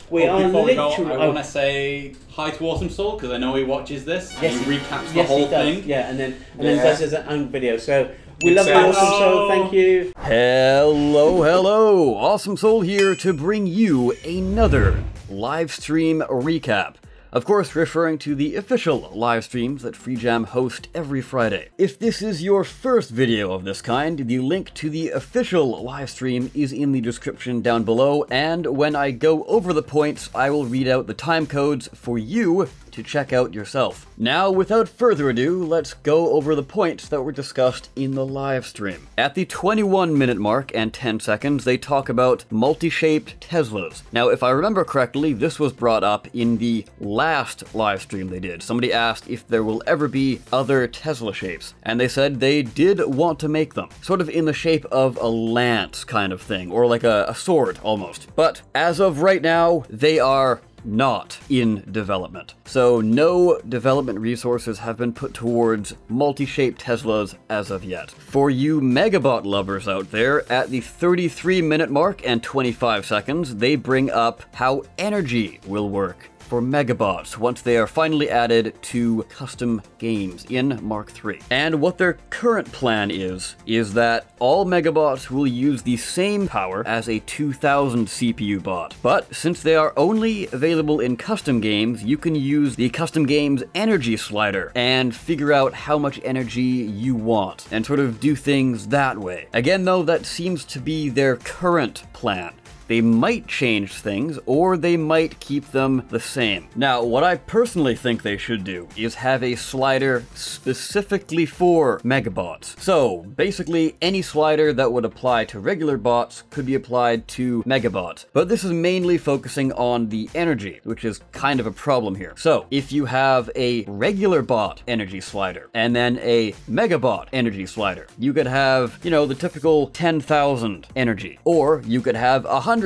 We are before we literally... go, I want to say hi to Awesome Soul, because I know he watches this, Yes, and he recaps the whole he does. thing. Yeah, and then does his own video. So we Big love you, thanks. Awesome Soul. Thank you. Hello. Awesome Soul here to bring you another Livestream Recap. Of course, referring to the official live streams that Freejam host every Friday. If this is your first video of this kind, the link to the official live stream is in the description down below, and when I go over the points, I will read out the time codes for you to check out yourself. Now, without further ado, let's go over the points that were discussed in the live stream. At the 21-minute mark and 10 seconds, they talk about multi-shaped Teslas. Now, if I remember correctly, this was brought up in the last live stream they did. Somebody asked if there will ever be other Tesla shapes, and they said they did want to make them. Sort of in the shape of a lance kind of thing, or like a sword almost. But as of right now, they are not in development. So no development resources have been put towards multi-shaped Teslas as of yet. For you Megabot lovers out there, at the 33-minute mark and 25 seconds, they bring up how energy will work for Megabots once they are finally added to custom games in Mark III. And what their current plan is that all Megabots will use the same power as a 2000 CPU bot. But since they are only available in custom games, you can use the custom games energy slider and figure out how much energy you want and sort of do things that way. Again though, that seems to be their current plan. They might change things, or they might keep them the same. Now, what I personally think they should do is have a slider specifically for Megabots. So, basically, any slider that would apply to regular bots could be applied to Megabots. But this is mainly focusing on the energy, which is kind of a problem here. So, if you have a regular bot energy slider, and then a Megabot energy slider, you could have, you know, the typical 10,000 energy. Or you could have 100,000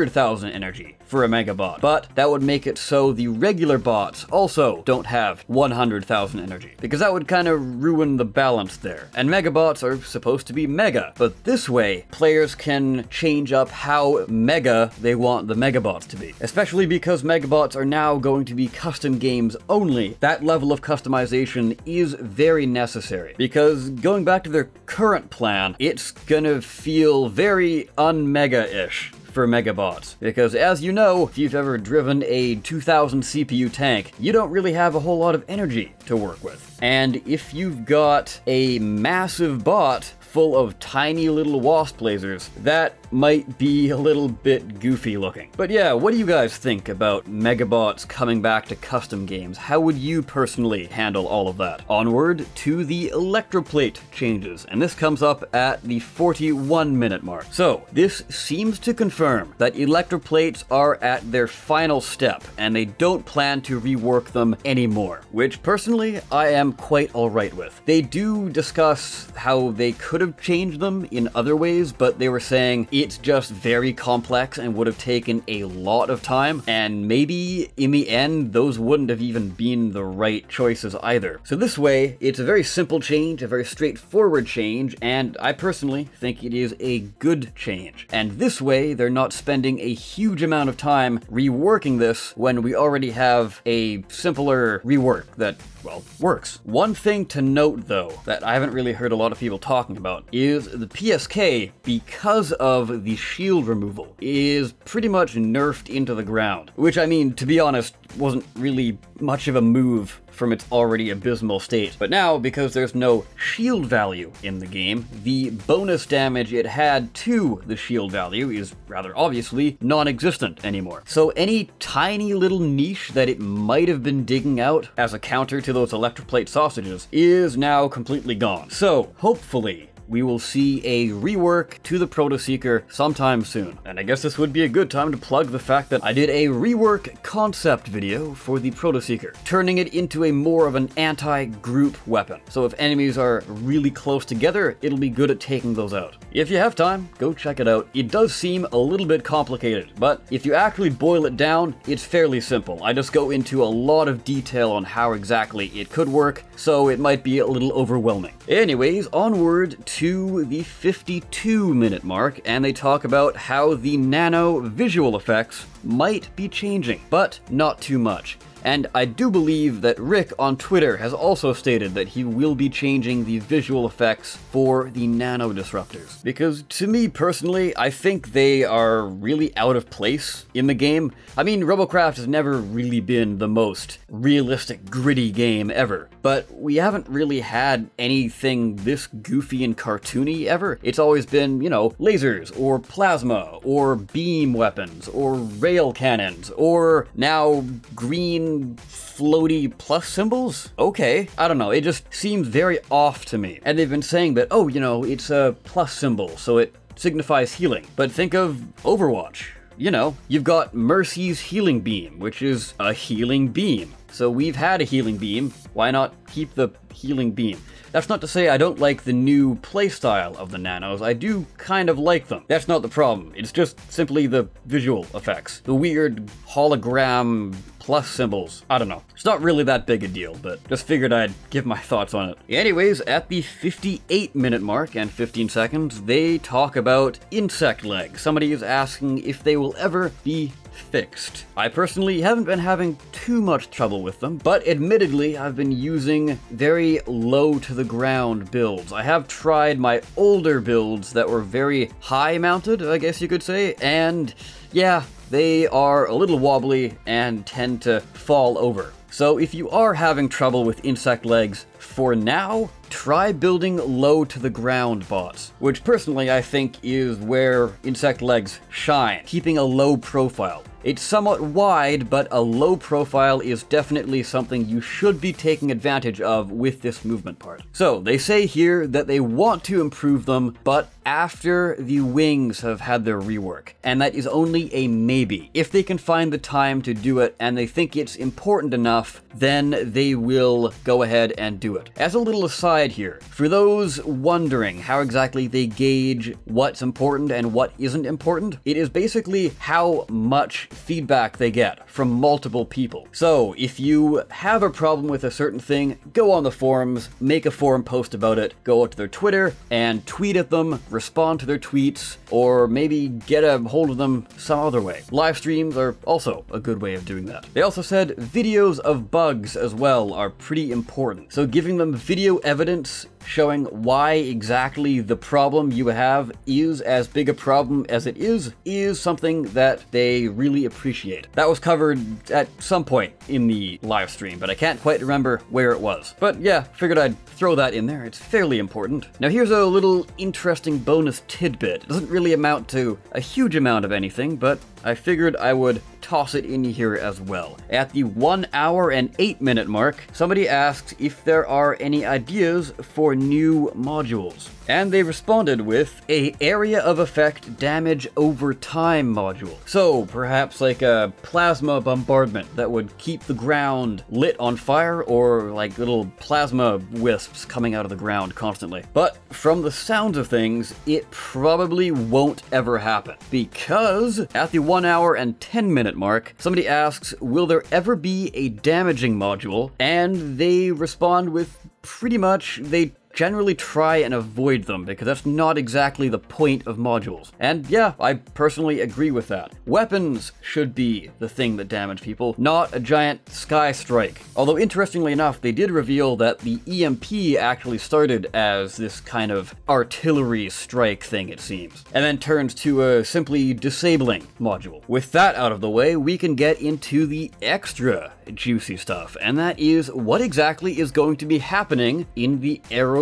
energy for a Megabot, but that would make it so the regular bots also don't have 100,000 energy, because that would kind of ruin the balance there. And Megabots are supposed to be mega, but this way, players can change up how mega they want the Megabots to be. Especially because Megabots are now going to be custom games only. That level of customization is very necessary, because going back to their current plan, it's gonna feel very un-mega-ish for Megabots. Because as you know, if you've ever driven a 2000 CPU tank, you don't really have a whole lot of energy to work with. And if you've got a massive bot full of tiny little wasp lasers, that might be a little bit goofy looking. But yeah, what do you guys think about Megabots coming back to custom games? How would you personally handle all of that? Onward to the electroplate changes, and this comes up at the 41-minute mark. So, this seems to confirm that electroplates are at their final step, and they don't plan to rework them anymore, which personally, I am quite alright with. They do discuss how they could have changed them in other ways, but they were saying it's just very complex and would have taken a lot of time, and maybe in the end those wouldn't have even been the right choices either. So this way, it's a very simple change, a very straightforward change, and I personally think it is a good change. And this way, they're not spending a huge amount of time reworking this when we already have a simpler rework that, well, works. One thing to note though, that I haven't really heard a lot of people talking about, is the PSK, because of the shield removal, is pretty much nerfed into the ground. Which, I mean, to be honest, wasn't really much of a move from its already abysmal state. But now, because there's no shield value in the game, the bonus damage it had to the shield value is rather obviously non-existent anymore. So any tiny little niche that it might have been digging out as a counter to those electroplate sausages is now completely gone. So hopefully we will see a rework to the Proto-Seeker sometime soon. And I guess this would be a good time to plug the fact that I did a rework concept video for the Proto-Seeker, turning it into a more of an anti-group weapon. So if enemies are really close together, it'll be good at taking those out. If you have time, go check it out. It does seem a little bit complicated, but if you actually boil it down, it's fairly simple. I just go into a lot of detail on how exactly it could work, so it might be a little overwhelming. Anyways, onward to to the 52-minute mark, and they talk about how the nano visual effects might be changing, but not too much. And I do believe that Rick on Twitter has also stated that he will be changing the visual effects for the nano disruptors. Because to me personally, I think they are really out of place in the game. I mean, Robocraft has never really been the most realistic, gritty game ever. But we haven't really had anything this goofy and cartoony ever. It's always been, you know, lasers, or plasma, or beam weapons, or rail cannons, or now green floaty plus symbols? Okay, I don't know, it just seems very off to me. And they've been saying that, oh, you know, it's a plus symbol, so it signifies healing. But think of Overwatch. You know, you've got Mercy's healing beam, which is a healing beam. So we've had a healing beam, why not keep the healing beam? That's not to say I don't like the new playstyle of the nanos, I do kind of like them. That's not the problem, it's just simply the visual effects. The weird hologram plus symbols. I don't know. It's not really that big a deal, but just figured I'd give my thoughts on it. Anyways, at the 58-minute mark and 15 seconds, they talk about insect legs. Somebody is asking if they will ever be fixed. I personally haven't been having too much trouble with them, but admittedly I've been using very low to the ground builds. I have tried my older builds that were very high mounted, I guess you could say, and yeah, they are a little wobbly and tend to fall over. So if you are having trouble with insect legs for now, try building low to the ground bots, which personally I think is where insect legs shine, keeping a low profile. It's somewhat wide, but a low profile is definitely something you should be taking advantage of with this movement part. So they say here that they want to improve them, but after the wings have had their rework, and that is only a maybe. If they can find the time to do it and they think it's important enough, then they will go ahead and do it. As a little aside here, for those wondering how exactly they gauge what's important and what isn't important, it is basically how much feedback they get from multiple people. So if you have a problem with a certain thing, go on the forums, make a forum post about it, go out to their Twitter and tweet at them, respond to their tweets, or maybe get a hold of them some other way. Live streams are also a good way of doing that. They also said videos of bugs as well are pretty important. So giving them video evidence showing why exactly the problem you have is as big a problem as it is something that they really appreciate. That was covered at some point in the live stream, but I can't quite remember where it was. But yeah, figured I'd throw that in there. It's fairly important. Now here's a little interesting bonus tidbit. It doesn't really amount to a huge amount of anything, but I figured I would toss it in here as well. At the 1 hour and 8-minute mark, somebody asked if there are any ideas for new modules. And they responded with a area of effect damage over time module. So perhaps like a plasma bombardment that would keep the ground lit on fire, or like little plasma wisps coming out of the ground constantly. But from the sounds of things, it probably won't ever happen, because at the 1 hour and 10-minute mark, somebody asks, will there ever be a damaging module? And they respond with pretty much they generally try and avoid them, because that's not exactly the point of modules. And yeah, I personally agree with that. Weapons should be the thing that damage people, not a giant sky strike. Although interestingly enough, they did reveal that the EMP actually started as this kind of artillery strike thing, it seems, and then turned to a simply disabling module. With that out of the way, we can get into the extra juicy stuff, and that is what exactly is going to be happening in the Aerofoil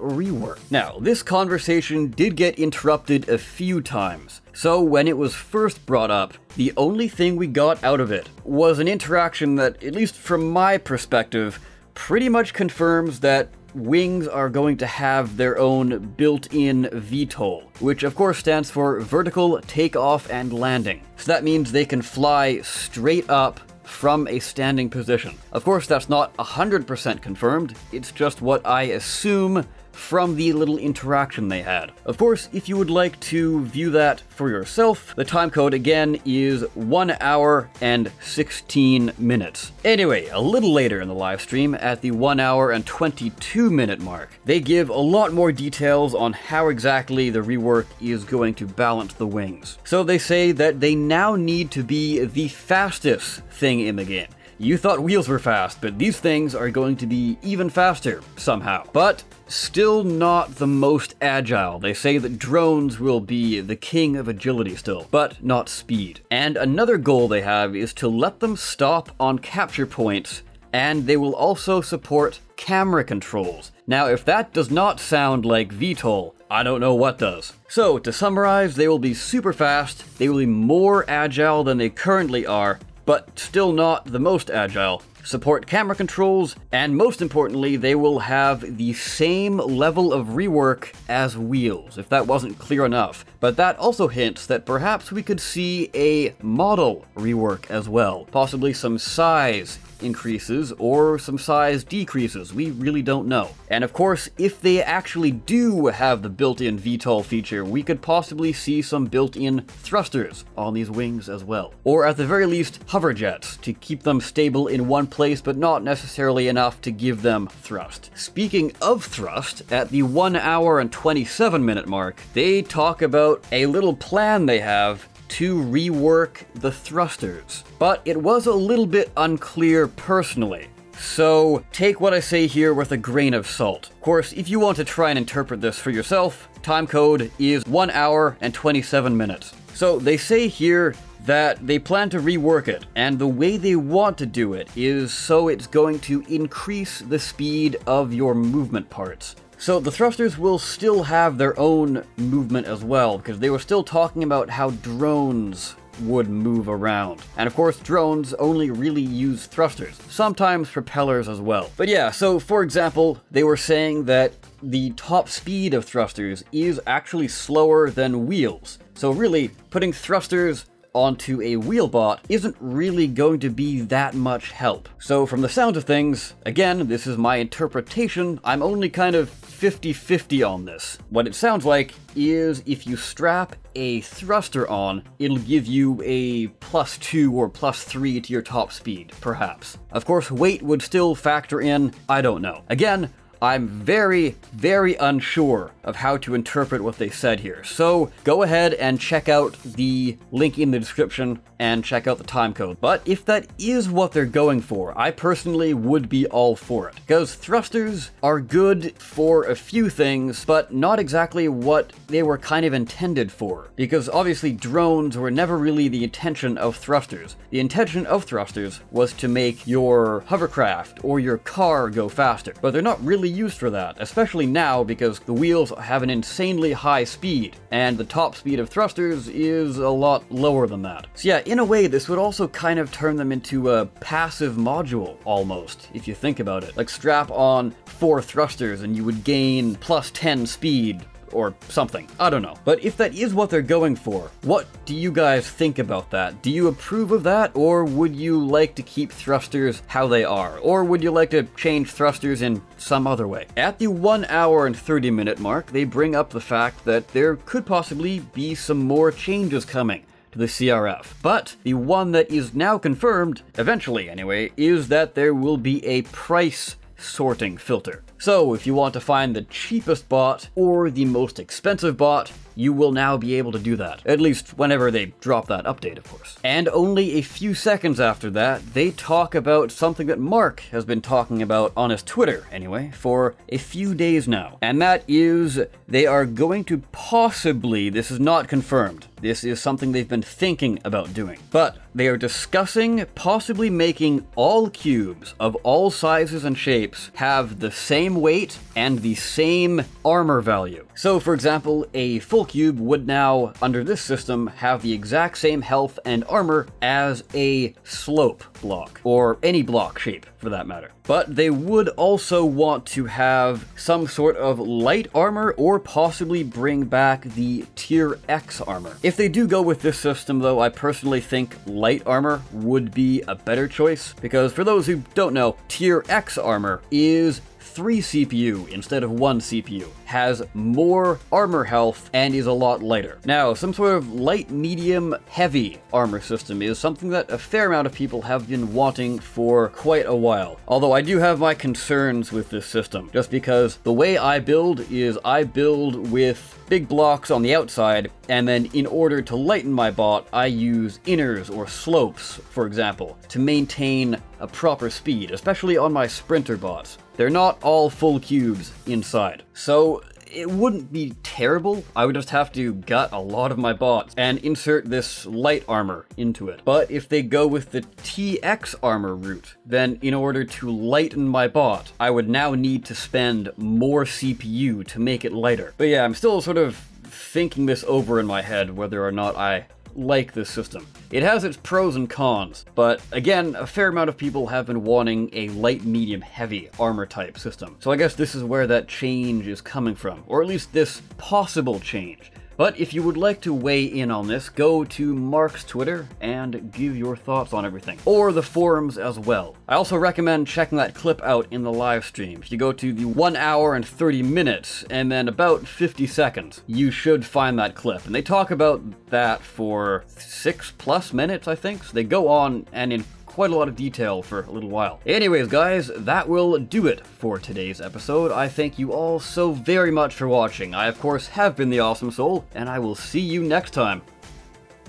rework. Now, this conversation did get interrupted a few times. So when it was first brought up, the only thing we got out of it was an interaction that, at least from my perspective, pretty much confirms that wings are going to have their own built-in VTOL, which of course stands for vertical takeoff and landing. So that means they can fly straight up from a standing position. Of course, that's not 100% confirmed, it's just what I assume from the little interaction they had. Of course, if you would like to view that for yourself, the timecode again is 1 hour and 16 minutes. Anyway, a little later in the live stream, at the 1 hour and 22 minute mark, they give a lot more details on how exactly the rework is going to balance the wings. So they say that they now need to be the fastest thing in the game. You thought wheels were fast, but these things are going to be even faster somehow. But still not the most agile. They say that drones will be the king of agility still, but not speed. And another goal they have is to let them stop on capture points, and they will also support camera controls. Now, if that does not sound like VTOL, I don't know what does. So, to summarize, they will be super fast, they will be more agile than they currently are, but still not the most agile, support camera controls, and most importantly, they will have the same level of rework as wheels, if that wasn't clear enough. But that also hints that perhaps we could see a model rework as well, possibly some size increases or some size decreases. We really don't know. And of course, if they actually do have the built-in VTOL feature, we could possibly see some built-in thrusters on these wings as well. Or at the very least, hover jets to keep them stable in one place, but not necessarily enough to give them thrust. Speaking of thrust, at the 1 hour and 27 minute mark, they talk about a little plan they have to rework the thrusters. But it was a little bit unclear personally. So take what I say here with a grain of salt. Of course, if you want to try and interpret this for yourself, timecode is 1 hour and 27 minutes. So they say here that they plan to rework it, and the way they want to do it is so it's going to increase the speed of your movement parts. So the thrusters will still have their own movement as well, because they were still talking about how drones would move around. And of course, drones only really use thrusters, sometimes propellers as well. But yeah, so for example, they were saying that the top speed of thrusters is actually slower than wheels. So really, putting thrusters onto a wheelbot isn't really going to be that much help. So from the sound of things, again, this is my interpretation, I'm only kind of 50-50 on this. What it sounds like is if you strap a thruster on, it'll give you a +2 or +3 to your top speed, perhaps. Of course, weight would still factor in, I don't know. Again, I'm very, very unsure of how to interpret what they said here. So go ahead and check out the link in the description and check out the timecode. But if that is what they're going for, I personally would be all for it. Because thrusters are good for a few things, but not exactly what they were kind of intended for. Because obviously drones were never really the intention of thrusters. The intention of thrusters was to make your hovercraft or your car go faster. But they're not really used for that, especially now because the wheels have an insanely high speed, and the top speed of thrusters is a lot lower than that. So yeah, in a way, this would also kind of turn them into a passive module, almost, if you think about it. Like strap on 4 thrusters and you would gain +10 speed, or something. I don't know. But if that is what they're going for, what do you guys think about that? Do you approve of that, or would you like to keep thrusters how they are? Or would you like to change thrusters in some other way? At the 1 hour and 30 minute mark, they bring up the fact that there could possibly be some more changes coming to the CRF. But the one that is now confirmed, eventually anyway, is that there will be a price sorting filter. So if you want to find the cheapest bot or the most expensive bot, you will now be able to do that. At least whenever they drop that update, of course. And only a few seconds after that, they talk about something that Mark has been talking about on his Twitter, anyway, for a few days now. And that is, they are going to possibly, this is not confirmed, this is something they've been thinking about doing, but they are discussing possibly making all cubes of all sizes and shapes have the same weight and the same armor value. So for example, a full cube would now, under this system, have the exact same health and armor as a slope block, or any block shape for that matter. But they would also want to have some sort of light armor, or possibly bring back the Tier X armor. If they do go with this system though, I personally think light armor would be a better choice, because for those who don't know, Tier X armor is 3 CPU instead of 1 CPU, has more armor health, and is a lot lighter. Now, some sort of light, medium, heavy armor system is something that a fair amount of people have been wanting for quite a while. Although I do have my concerns with this system, just because the way I build is I build with big blocks on the outside, and then in order to lighten my bot, I use inners or slopes, for example, to maintain a proper speed, especially on my sprinter bots. They're not all full cubes inside. So it wouldn't be terrible. I would just have to gut a lot of my bots and insert this light armor into it. But if they go with the TX armor route, then in order to lighten my bot, I would now need to spend more CPU to make it lighter. But yeah, I'm still sort of thinking this over in my head, whether or not I like this system. It has its pros and cons, but again, a fair amount of people have been wanting a light, medium, heavy armor type system. So I guess this is where that change is coming from, or at least this possible change. But if you would like to weigh in on this, go to Mark's Twitter and give your thoughts on everything. Or the forums as well. I also recommend checking that clip out in the live stream. If you go to the 1 hour and 30 minutes and then about 50 seconds, you should find that clip. And they talk about that for 6+ minutes, I think. So they go on and in quite a lot of detail for a little while. Anyways, guys, that will do it for today's episode. I thank you all so very much for watching. I, of course, have been the Awesome Soul, and I will see you next time.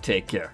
Take care.